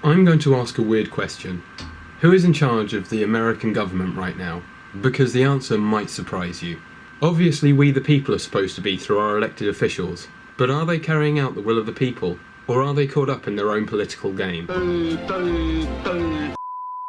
I'm going to ask a weird question. Who is in charge of the American government right now? Because the answer might surprise you. Obviously, we the people are supposed to be through our elected officials, but are they carrying out the will of the people, or are they caught up in their own political game?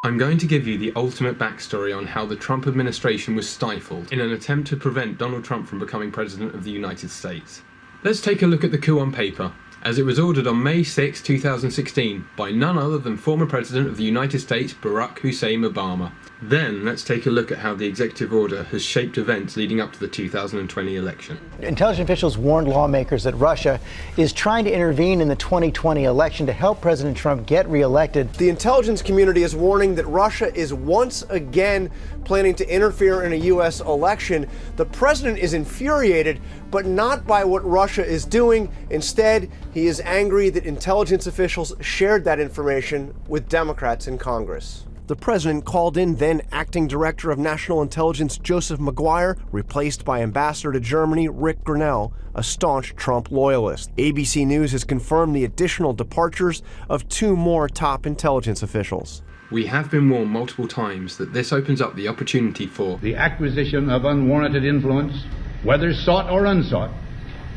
I'm going to give you the ultimate backstory on how the Trump administration was stifled in an attempt to prevent Donald Trump from becoming President of the United States. Let's take a look at the coup on paper, as it was ordered on May 6, 2016, by none other than former President of the United States, Barack Hussein Obama. Then, let's take a look at how the executive order has shaped events leading up to the 2020 election. Intelligence officials warned lawmakers that Russia is trying to intervene in the 2020 election to help President Trump get reelected. The intelligence community is warning that Russia is once again planning to interfere in a U.S. election. The president is infuriated, but not by what Russia is doing. Instead, he is angry that intelligence officials shared that information with Democrats in Congress. The president called in then acting director of national intelligence Joseph Maguire, replaced by ambassador to Germany Rick Grenell, a staunch Trump loyalist. ABC News has confirmed the additional departures of 2 more top intelligence officials. We have been warned multiple times that this opens up the opportunity for the acquisition of unwarranted influence, whether sought or unsought,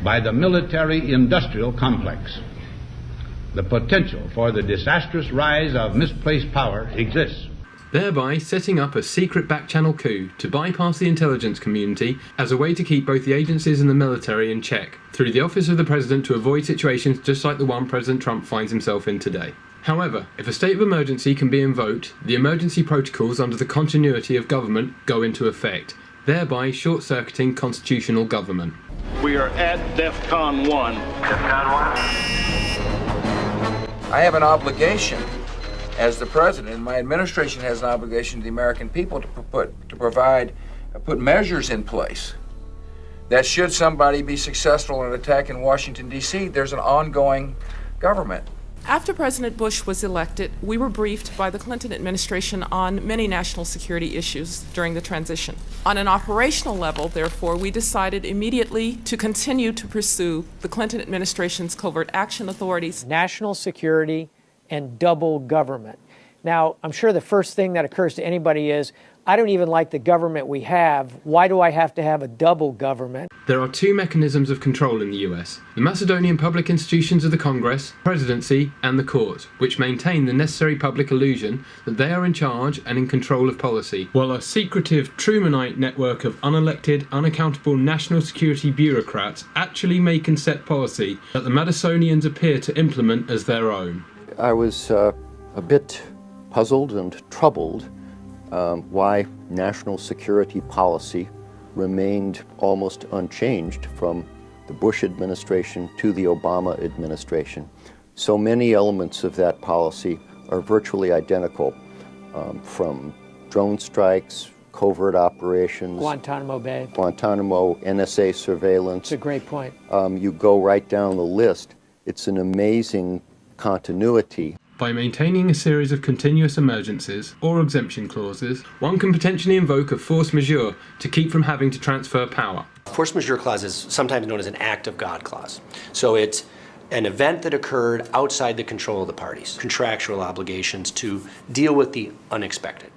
by the military-industrial complex. The potential for the disastrous rise of misplaced power exists, thereby setting up a secret back-channel coup to bypass the intelligence community as a way to keep both the agencies and the military in check through the office of the president to avoid situations just like the one President Trump finds himself in today. However, if a state of emergency can be invoked, the emergency protocols under the continuity of government go into effect, thereby short-circuiting constitutional government. We are at DEFCON 1. DEFCON 1. I have an obligation as the president, and my administration has an obligation to the American people to put measures in place that should somebody be successful in an attack in Washington, D.C., there's an ongoing government. After President Bush was elected, we were briefed by the Clinton administration on many national security issues during the transition. On an operational level, therefore, we decided immediately to continue to pursue the Clinton administration's covert action authorities. National security and double government. Now, I'm sure the first thing that occurs to anybody is, I don't even like the government we have. Why do I have to have a double government? There are 2 mechanisms of control in the US, the Macedonian public institutions of the Congress, presidency, and the court, which maintain the necessary public illusion that they are in charge and in control of policy, while a secretive Trumanite network of unelected, unaccountable national security bureaucrats actually make and set policy that the Madisonians appear to implement as their own. I was a bit puzzled and troubled why national security policy remained almost unchanged from the Bush administration to the Obama administration. So many elements of that policy are virtually identical, from drone strikes, covert operations, Guantanamo Bay, Guantanamo, NSA surveillance. It's a great point. You go right down the list. It's an amazing continuity. By maintaining a series of continuous emergencies or exemption clauses, one can potentially invoke a force majeure to keep from having to transfer power. Force majeure clause is sometimes known as an act of God clause. So it's an event that occurred outside the control of the parties, contractual obligations to deal with the unexpected.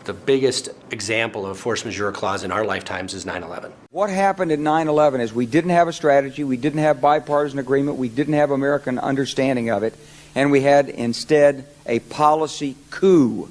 The biggest example of a force majeure clause in our lifetimes is 9/11. What happened in 9/11 is we didn't have a strategy, we didn't have bipartisan agreement, we didn't have American understanding of it, and we had instead a policy coup.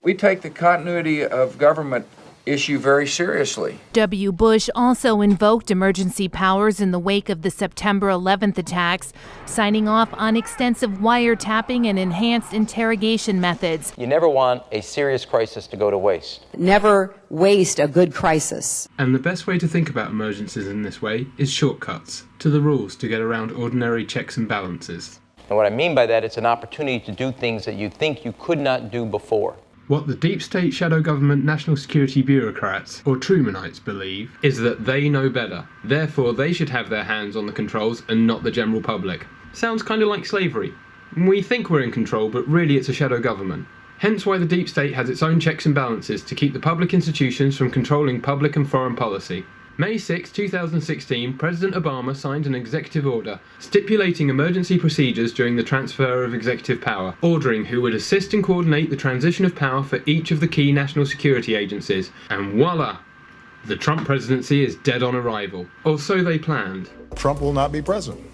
We take the continuity of government issue very seriously. W. Bush also invoked emergency powers in the wake of the September 11th attacks, signing off on extensive wiretapping and enhanced interrogation methods. You never want a serious crisis to go to waste. Never waste a good crisis. And the best way to think about emergencies in this way is shortcuts to the rules to get around ordinary checks and balances. And what I mean by that, it's an opportunity to do things that you think you could not do before. What the deep state shadow government national security bureaucrats, or Trumanites, believe is that they know better. Therefore, they should have their hands on the controls and not the general public. Sounds kind of like slavery. We think we're in control, but really it's a shadow government. Hence why the deep state has its own checks and balances to keep the public institutions from controlling public and foreign policy. May 6, 2016, President Obama signed an executive order stipulating emergency procedures during the transfer of executive power, ordering who would assist and coordinate the transition of power for each of the key national security agencies. And voila! The Trump presidency is dead on arrival. Or so they planned. Trump will not be president.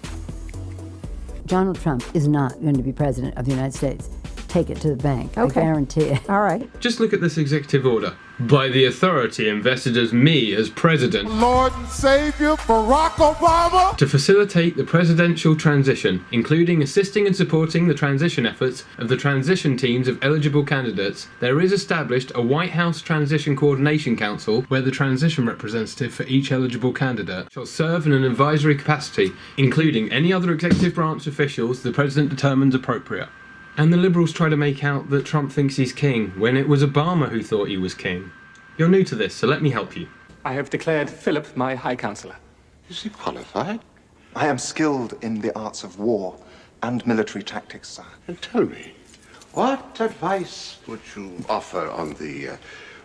Donald Trump is not going to be president of the United States. Take it to the bank. Okay. I guarantee it. All right. Just look at this executive order. By the authority invested as me as president, Lord and Savior Barack Obama, to facilitate the presidential transition, including assisting and supporting the transition efforts of the transition teams of eligible candidates, there is established a White House Transition Coordination Council where the transition representative for each eligible candidate shall serve in an advisory capacity, including any other executive branch officials the president determines appropriate. And the Liberals try to make out that Trump thinks he's king, when it was Obama who thought he was king. You're new to this, so let me help you. I have declared Philip my High Counselor. Is he qualified? I am skilled in the arts of war and military tactics, sir. And tell me, what advice would you offer on the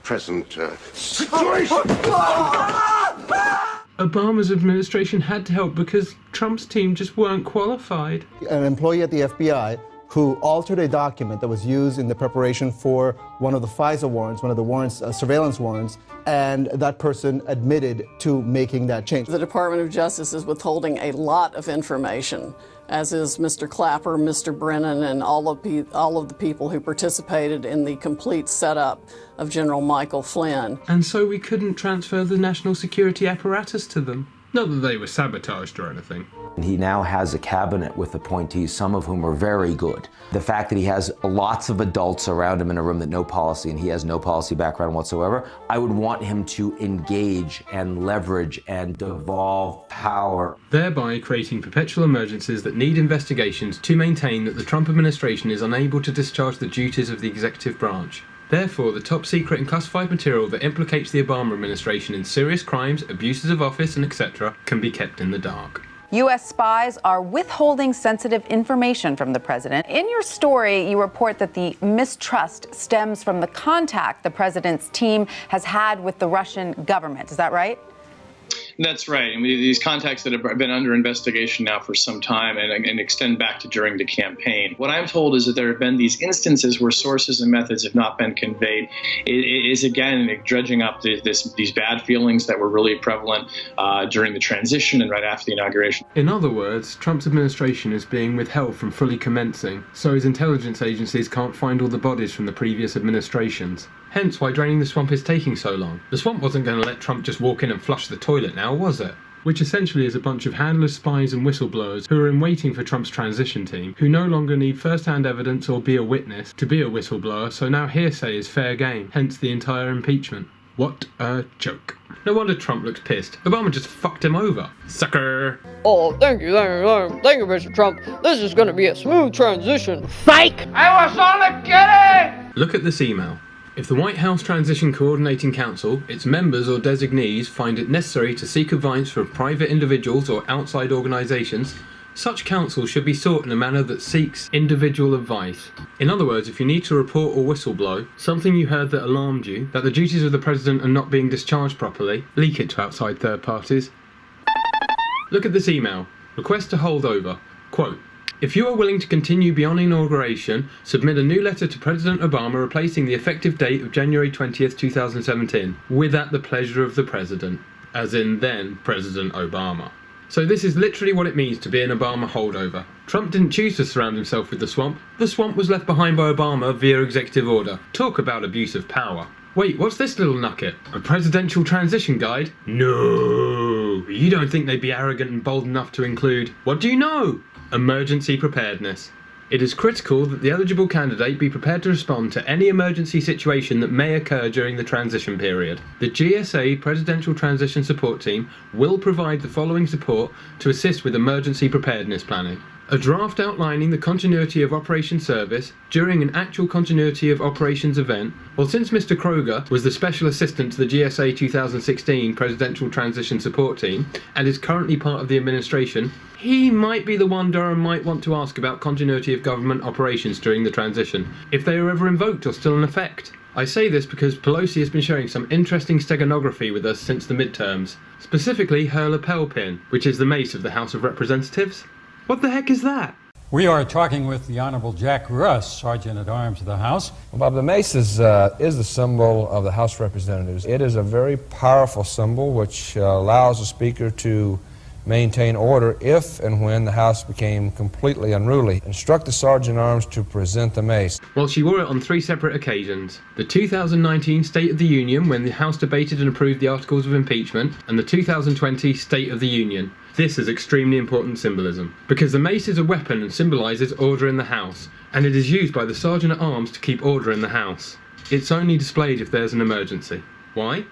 present situation? Obama's administration had to help because Trump's team just weren't qualified. An employee at the FBI who altered a document that was used in the preparation for one of the FISA warrants, one of the warrants, surveillance warrants, and that person admitted to making that change. The Department of Justice is withholding a lot of information, as is Mr. Clapper, Mr. Brennan, and all of the people who participated in the complete setup of General Michael Flynn. And so we couldn't transfer the national security apparatus to them. Not that they were sabotaged or anything. He now has a cabinet with appointees, some of whom are very good. The fact that he has lots of adults around him in a room that know policy, and he has no policy background whatsoever, I would want him to engage and leverage and devolve power. Thereby creating perpetual emergencies that need investigations to maintain that the Trump administration is unable to discharge the duties of the executive branch. Therefore, the top secret and classified material that implicates the Obama administration in serious crimes, abuses of office, and etc. can be kept in the dark. U.S. spies are withholding sensitive information from the president. In your story, you report that the mistrust stems from the contact the president's team has had with the Russian government. Is that right? That's right. And these contacts that have been under investigation now for some time and extend back to during the campaign. What I'm told is that there have been these instances where sources and methods have not been conveyed. It is, again, dredging up these bad feelings that were really prevalent during the transition and right after the inauguration. In other words, Trump's administration is being withheld from fully commencing, so his intelligence agencies can't find all the bodies from the previous administrations. Hence why draining the swamp is taking so long. The swamp wasn't going to let Trump just walk in and flush the toilet now, was it? Which essentially is a bunch of handlers, spies and whistleblowers who are in waiting for Trump's transition team, who no longer need first-hand evidence or be a witness to be a whistleblower, so now hearsay is fair game, hence the entire impeachment. What a joke. No wonder Trump looks pissed. Obama just fucked him over. Sucker! Oh, thank you, Mr. Trump. This is gonna be a smooth transition. Psych! I was only kidding! Look at this email. If the White House Transition Coordinating Council, its members or designees find it necessary to seek advice from private individuals or outside organisations, such counsel should be sought in a manner that seeks individual advice. In other words, if you need to report or whistleblow something you heard that alarmed you, that the duties of the president are not being discharged properly, leak it to outside third parties. Look at this email. Request to hold over. Quote, if you are willing to continue beyond inauguration, submit a new letter to President Obama replacing the effective date of January 20th, 2017, with at the pleasure of the President, as in then President Obama. So this is literally what it means to be an Obama holdover. Trump didn't choose to surround himself with the swamp. The swamp was left behind by Obama via executive order. Talk about abuse of power. Wait, what's this little nugget? A presidential transition guide? No! You don't think they'd be arrogant and bold enough to include, what do you know? Emergency preparedness. It is critical that the eligible candidate be prepared to respond to any emergency situation that may occur during the transition period. The GSA Presidential Transition Support Team will provide the following support to assist with emergency preparedness planning. A draft outlining the continuity of operation service during an actual continuity of operations event. Well, since Mr. Kroger was the special assistant to the GSA 2016 Presidential Transition Support Team and is currently part of the administration, he might be the one Durham might want to ask about continuity of government operations during the transition, if they are ever invoked or still in effect. I say this because Pelosi has been sharing some interesting steganography with us since the midterms, specifically her lapel pin, which is the mace of the House of Representatives. What the heck is that? We are talking with the Honorable Jack Russ, Sergeant-at-Arms of the House. Well, Bob, the mace is the symbol of the House of Representatives. It is a very powerful symbol which allows the Speaker to maintain order if and when the House became completely unruly. Instruct the Sergeant-at-Arms to present the mace. Well, she wore it on 3 separate occasions. The 2019 State of the Union, when the House debated and approved the Articles of Impeachment, and the 2020 State of the Union. This is extremely important symbolism, because the mace is a weapon and symbolises order in the House, and it is used by the Sergeant-at-Arms to keep order in the House. It's only displayed if there's an emergency. Why?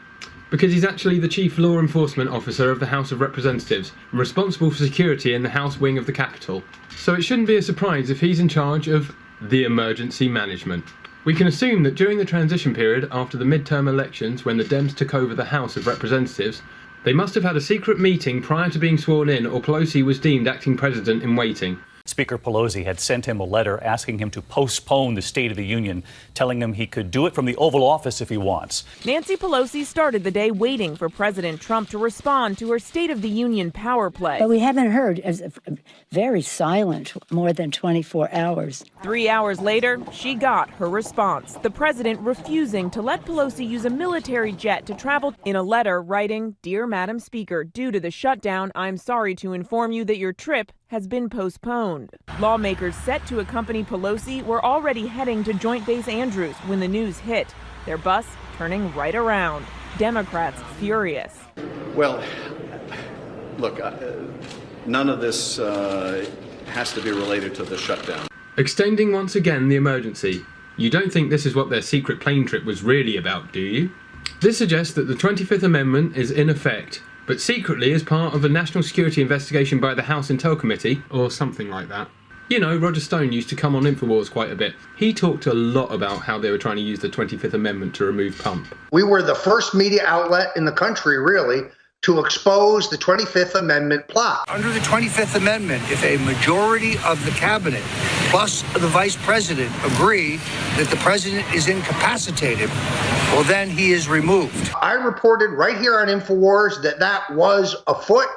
Because he's actually the Chief Law Enforcement Officer of the House of Representatives, and responsible for security in the House wing of the Capitol. So it shouldn't be a surprise if he's in charge of the emergency management. We can assume that during the transition period after the midterm elections, when the Dems took over the House of Representatives, they must have had a secret meeting prior to being sworn in, or Pelosi was deemed acting president in waiting. Speaker Pelosi had sent him a letter asking him to postpone the State of the Union, telling him he could do it from the Oval Office if he wants. Nancy Pelosi started the day waiting for President Trump to respond to her State of the Union power play. But we haven't heard. Very silent, more than 24 hours. 3 hours later, she got her response. The president refusing to let Pelosi use a military jet to travel. In a letter writing, "Dear Madam Speaker, due to the shutdown, I'm sorry to inform you that your trip has been postponed." Lawmakers set to accompany Pelosi were already heading to Joint Base Andrews when the news hit. Their bus turning right around. Democrats furious. Well, look, none of this has to be related to the shutdown. Extending once again the emergency. You don't think this is what their secret plane trip was really about, do you? This suggests that the 25th Amendment is in effect, but secretly as part of a national security investigation by the House Intel Committee, or something like that. You know, Roger Stone used to come on InfoWars quite a bit. He talked a lot about how they were trying to use the 25th Amendment to remove Pump. We were the first media outlet in the country, really, to expose the 25th Amendment plot. Under the 25th Amendment, if a majority of the cabinet plus the vice president agree that the president is incapacitated, well, then he is removed. I reported right here on InfoWars that was afoot.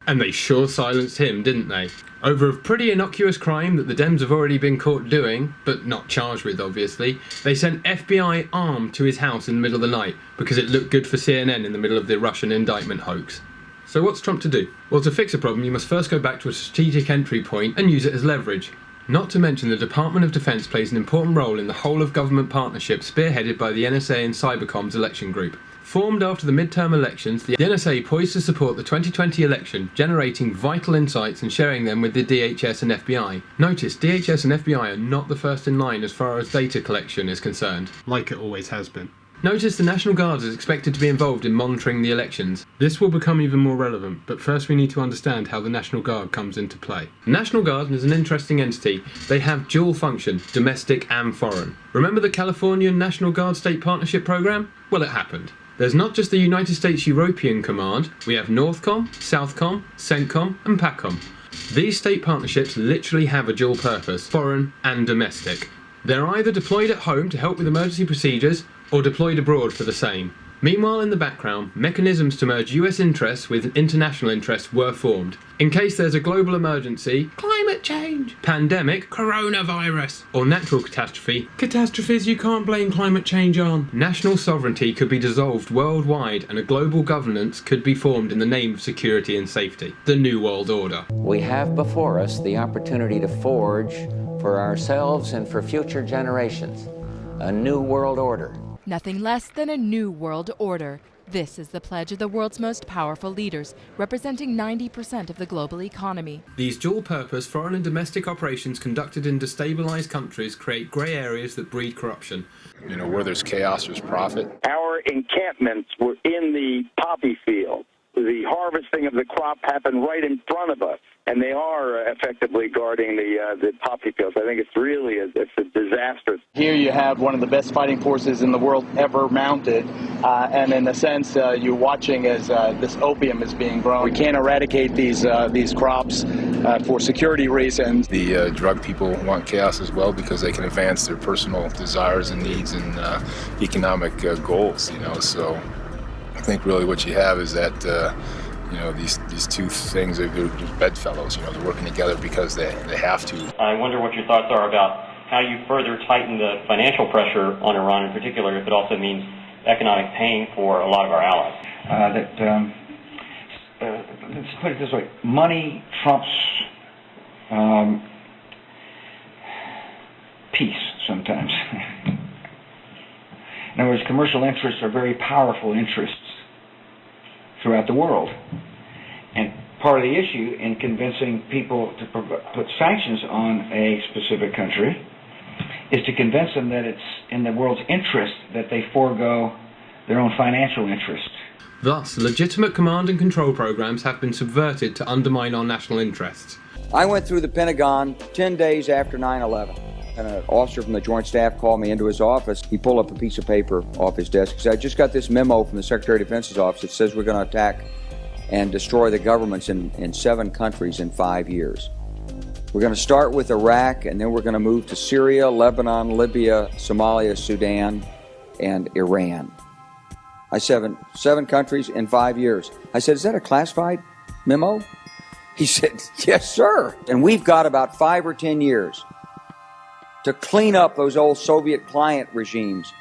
And they sure silenced him, didn't they? Over a pretty innocuous crime that the Dems have already been caught doing, but not charged with, obviously, they sent FBI armed to his house in the middle of the night because it looked good for CNN in the middle of the Russian indictment hoax. So what's Trump to do? Well, to fix a problem, you must first go back to a strategic entry point and use it as leverage. Not to mention the Department of Defense plays an important role in the whole of government partnership spearheaded by the NSA and Cybercom's election group. Formed after the midterm elections, the NSA poised to support the 2020 election, generating vital insights and sharing them with the DHS and FBI. Notice, DHS and FBI are not the first in line as far as data collection is concerned. Like it always has been. Notice the National Guard is expected to be involved in monitoring the elections. This will become even more relevant, but first we need to understand how the National Guard comes into play. The National Guard is an interesting entity. They have dual function, domestic and foreign. Remember the California National Guard State Partnership Program? Well, it happened. There's not just the United States European Command, we have Northcom, Southcom, CENTCOM and PACOM. These state partnerships literally have a dual purpose, foreign and domestic. They're either deployed at home to help with emergency procedures, or deployed abroad for the same. Meanwhile, in the background, mechanisms to merge US interests with international interests were formed. In case there's a global emergency, climate change, pandemic, coronavirus, or natural catastrophe, catastrophes you can't blame climate change on, national sovereignty could be dissolved worldwide and a global governance could be formed in the name of security and safety. The New World Order. We have before us the opportunity to forge for ourselves and for future generations a new world order. Nothing less than a new world order. This is the pledge of the world's most powerful leaders, representing 90% of the global economy. These dual-purpose foreign and domestic operations conducted in destabilized countries create grey areas that breed corruption. You know, where there's chaos, there's profit. Our encampments were in the poppy field. the harvesting of the crop happen right in front of us, and they are effectively guarding the poppy fields. I think it's really a disaster. Here you have one of the best fighting forces in the world ever mounted, and in a sense, you're watching as this opium is being grown. We can't eradicate these crops for security reasons. The drug people want chaos as well because they can advance their personal desires and needs and economic goals. So I think really what you have is that these two things are just bedfellows. They're working together because they have to. I wonder what your thoughts are about how you further tighten the financial pressure on Iran in particular, if it also means economic pain for a lot of our allies. Let's put it this way: money trumps peace sometimes. In other words, commercial interests are very powerful interests throughout the world. And part of the issue in convincing people to put sanctions on a specific country is to convince them that it's in the world's interest that they forego their own financial interests. Thus, legitimate command and control programs have been subverted to undermine our national interests. I went through the Pentagon 10 days after 9/11. And an officer from the Joint Staff called me into his office. He pulled up a piece of paper off his desk. He said, I just got this memo from the Secretary of Defense's office that says we're going to attack and destroy the governments in 7 countries in 5 years. We're going to start with Iraq, and then we're going to move to Syria, Lebanon, Libya, Somalia, Sudan, and Iran. I said, 7 countries in 5 years. I said, is that a classified memo? He said, yes, sir. And we've got about 5 or 10 years to clean up those old Soviet client regimes.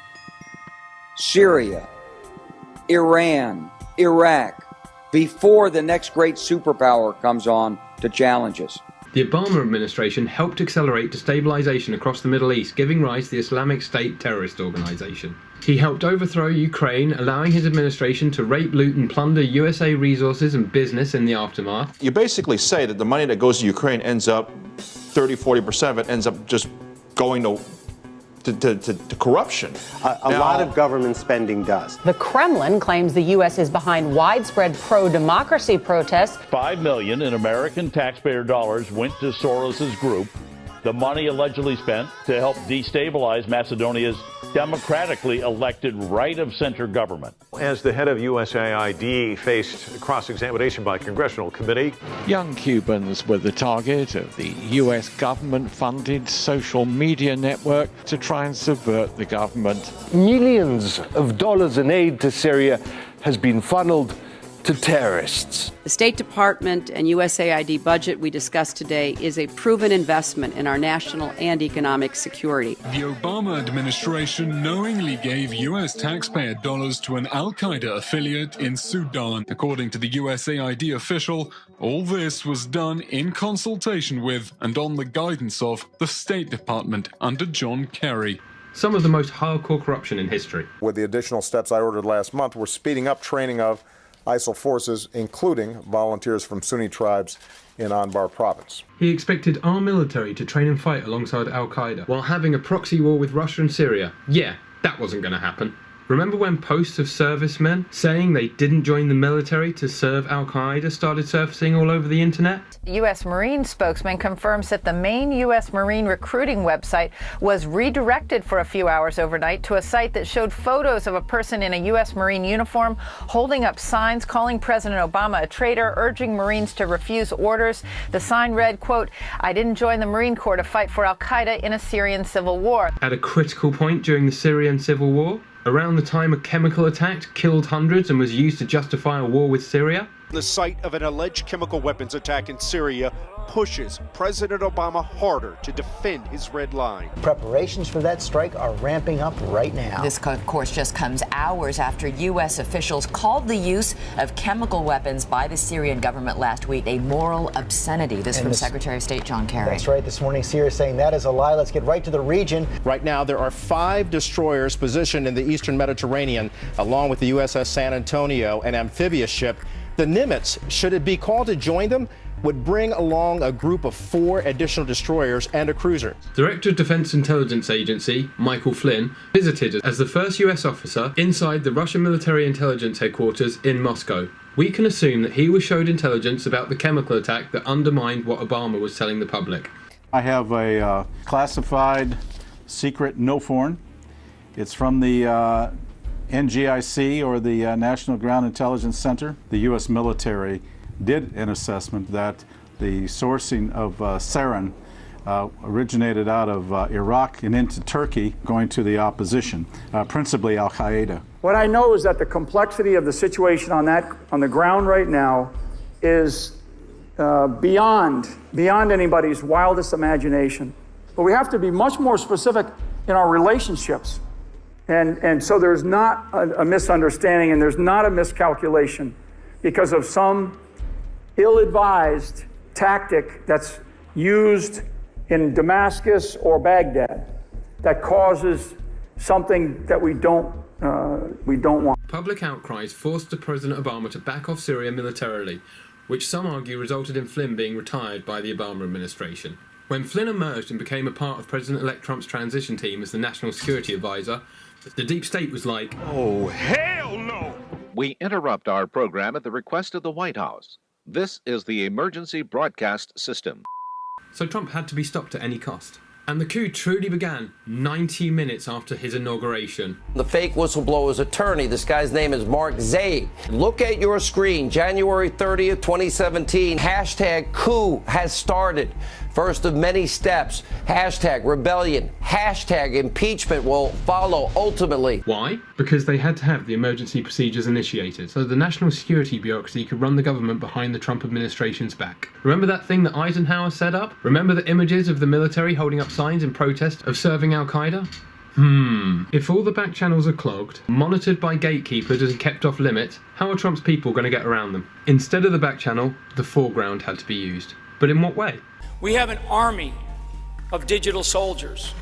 Syria, Iran, Iraq, before the next great superpower comes on to challenge us. The Obama administration helped accelerate destabilization across the Middle East, giving rise to the Islamic State terrorist organization. He helped overthrow Ukraine, allowing his administration to rape, loot, and plunder USA resources and business in the aftermath. You basically say that the money that goes to Ukraine ends up, 30-40% of it ends up just going to corruption. A lot of government spending does. The Kremlin claims the U.S. is behind widespread pro-democracy protests. $5 million in American taxpayer dollars went to Soros's group. The money allegedly spent to help destabilize Macedonia's democratically elected right-of-center government. As the head of USAID faced cross-examination by a congressional committee, young Cubans were the target of the U.S. government-funded social media network to try and subvert the government. Millions of dollars in aid to Syria has been funneled to terrorists. The State Department and USAID budget we discussed today is a proven investment in our national and economic security. The Obama administration knowingly gave U.S. taxpayer dollars to an al-Qaeda affiliate in Sudan. According to the USAID official, all this was done in consultation with and on the guidance of the State Department under John Kerry. Some of the most hardcore corruption in history. With the additional steps I ordered last month, we're speeding up training of ISIL forces, including volunteers from Sunni tribes in Anbar province. He expected our military to train and fight alongside al-Qaeda while having a proxy war with Russia and Syria. Yeah, that wasn't going to happen. Remember when posts of servicemen saying they didn't join the military to serve al-Qaeda started surfacing all over the internet? U.S. Marine spokesman confirms that the main U.S. Marine recruiting website was redirected for a few hours overnight to a site that showed photos of a person in a U.S. Marine uniform holding up signs calling President Obama a traitor, urging Marines to refuse orders. The sign read, quote, "I didn't join the Marine Corps to fight for al-Qaeda in a Syrian civil war." At a critical point during the Syrian civil war, around the time a chemical attack killed hundreds and was used to justify a war with Syria? The site of an alleged chemical weapons attack in Syria pushes President Obama harder to defend his red line. Preparations for that strike are ramping up right now. This, of course, just comes hours after U.S. officials called the use of chemical weapons by the Syrian government last week a moral obscenity. This from Secretary of State John Kerry. That's right. This morning, Syria is saying that is a lie. Let's get right to the region. Right now, there are 5 destroyers positioned in the eastern Mediterranean, along with the USS San Antonio, an amphibious ship. The Nimitz, should it be called to join them, would bring along a group of 4 additional destroyers and a cruiser. Director of Defense Intelligence Agency, Michael Flynn, visited as the first US officer inside the Russian military intelligence headquarters in Moscow. we can assume that he was showed intelligence about the chemical attack that undermined what Obama was telling the public. I have a classified secret NOFORN. It's from the NGIC, or the National Ground Intelligence Center. The U.S. military did an assessment that the sourcing of sarin originated out of Iraq and into Turkey, going to the opposition, principally Al-Qaeda. What I know is that the complexity of the situation on the ground right now is beyond anybody's wildest imagination. But we have to be much more specific in our relationships. And so there's not a misunderstanding and there's not a miscalculation because of some ill-advised tactic that's used in Damascus or Baghdad that causes something that we don't want. Public outcries forced President Obama to back off Syria militarily, which some argue resulted in Flynn being retired by the Obama administration. When Flynn emerged and became a part of President-elect Trump's transition team as the National Security Advisor, the deep state was like, oh, hell no! We interrupt our program at the request of the White House. This is the emergency broadcast system. So Trump had to be stopped at any cost. And the coup truly began 90 minutes after his inauguration. The fake whistleblower's attorney, this guy's name is Mark Zaid. Look at your screen, January 30th, 2017, hashtag coup has started. First of many steps, hashtag rebellion, hashtag impeachment will follow ultimately. Why? Because they had to have the emergency procedures initiated, so the national security bureaucracy could run the government behind the Trump administration's back. Remember that thing that Eisenhower set up? Remember the images of the military holding up signs in protest of serving Al-Qaeda? If all the back channels are clogged, monitored by gatekeepers and kept off limits, how are Trump's people going to get around them? Instead of the back channel, the foreground had to be used. But in what way? We have an army of digital soldiers.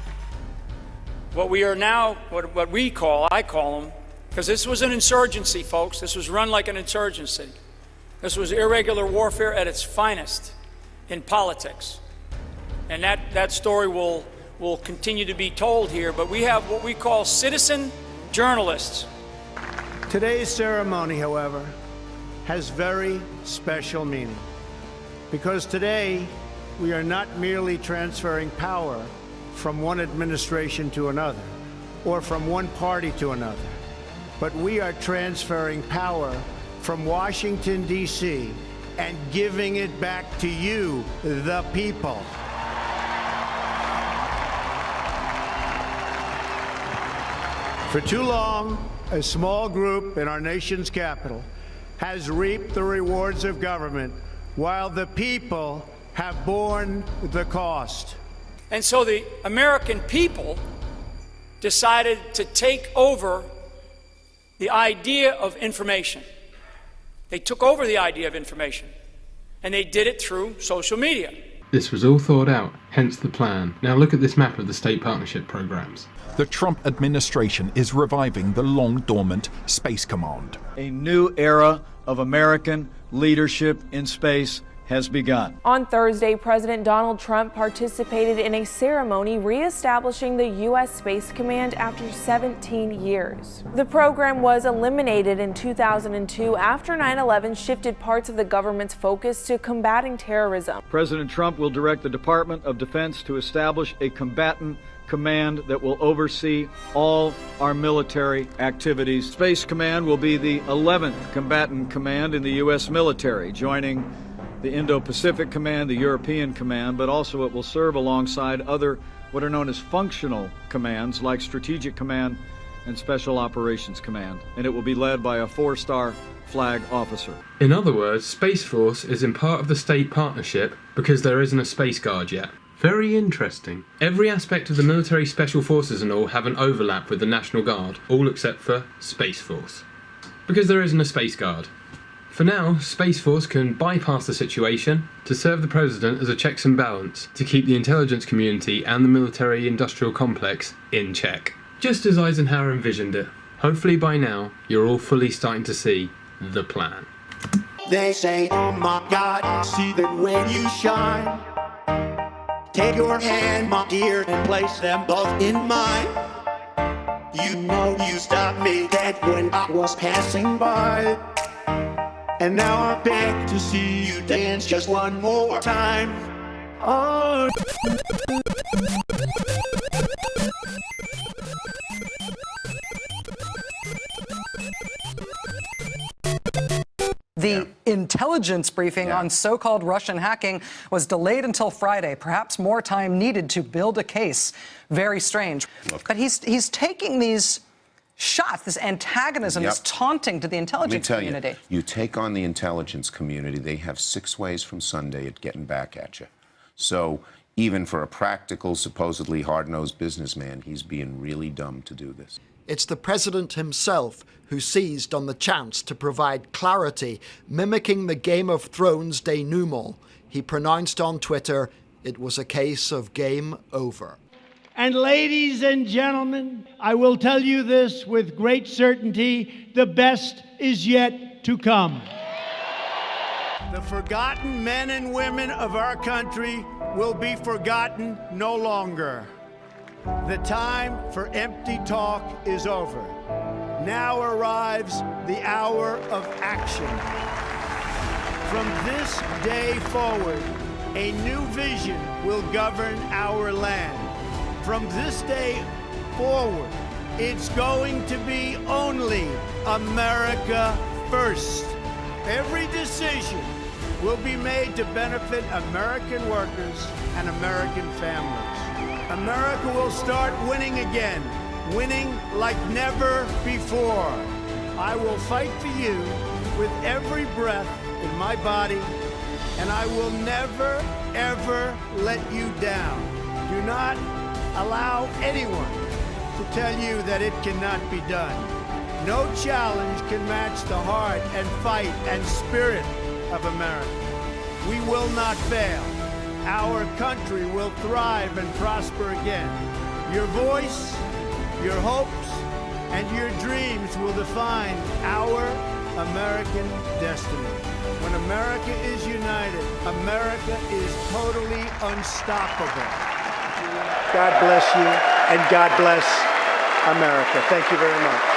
What we are now, what we call, I call them, because this was an insurgency, folks. This was run like an insurgency. This was irregular warfare at its finest in politics. And that story will continue to be told here, but we have what we call citizen journalists. Today's ceremony, however, has very special meaning, because today we are not merely transferring power from one administration to another or from one party to another, but we are transferring power from Washington, D.C. and giving it back to you, the people. For too long, a small group in our nation's capital has reaped the rewards of government while the people have borne the cost. And so the American people decided to take over the idea of information. They took over the idea of information, and they did it through social media. This was all thought out, hence the plan. Now look at this map of the state partnership programs. The Trump administration is reviving the long-dormant Space Command. A new era of American leadership in space has begun. On Thursday, President Donald Trump participated in a ceremony reestablishing the U.S. Space Command after 17 years. The program was eliminated in 2002 after 9/11 shifted parts of the government's focus to combating terrorism. President Trump will direct the Department of Defense to establish a combatant command that will oversee all our military activities. Space Command will be the 11th combatant command in the U.S. military, joining the Indo-Pacific Command, the European Command, but also it will serve alongside other what are known as functional commands like Strategic Command and Special Operations Command, and it will be led by a 4-star flag officer. In other words, Space Force is in part of the state partnership because there isn't a Space Guard yet. Very interesting. Every aspect of the military special forces and all have an overlap with the National Guard, all except for Space Force. Because there isn't a Space Guard. For now, Space Force can bypass the situation to serve the president as a checks and balance to keep the intelligence community and the military-industrial complex in check. Just as Eisenhower envisioned it. Hopefully by now, you're all fully starting to see the plan. They say, oh my God, see that when you shine. Take your hand, my dear, and place them both in mine. You know you stopped me dead when I was passing by. And now I beg to see you dance just one more time. Oh. The intelligence briefing on so-called Russian hacking was delayed until Friday. Perhaps more time needed to build a case. Very strange. But he's taking these shots, this antagonism, this taunting to the intelligence community. Let me tell you, you take on the intelligence community, they have 6 ways from Sunday at getting back at you. So even for a practical, supposedly hard-nosed businessman, he's being really dumb to do this. It's the president himself who seized on the chance to provide clarity, mimicking the Game of Thrones denouement. He pronounced on Twitter, it was a case of game over. And ladies and gentlemen, I will tell you this with great certainty, the best is yet to come. The forgotten men and women of our country will be forgotten no longer. The time for empty talk is over. Now arrives the hour of action. From this day forward, a new vision will govern our land. From this day forward, it's going to be only America first. Every decision will be made to benefit American workers and American families. America will start winning again, winning like never before. I will fight for you with every breath in my body, and I will never, ever let you down. Do not allow anyone to tell you that it cannot be done. No challenge can match the heart and fight and spirit of America. We will not fail. Our country will thrive and prosper again. Your voice, your hopes, and your dreams will define our American destiny. When America is united, America is totally unstoppable. God bless you, and God bless America. Thank you very much.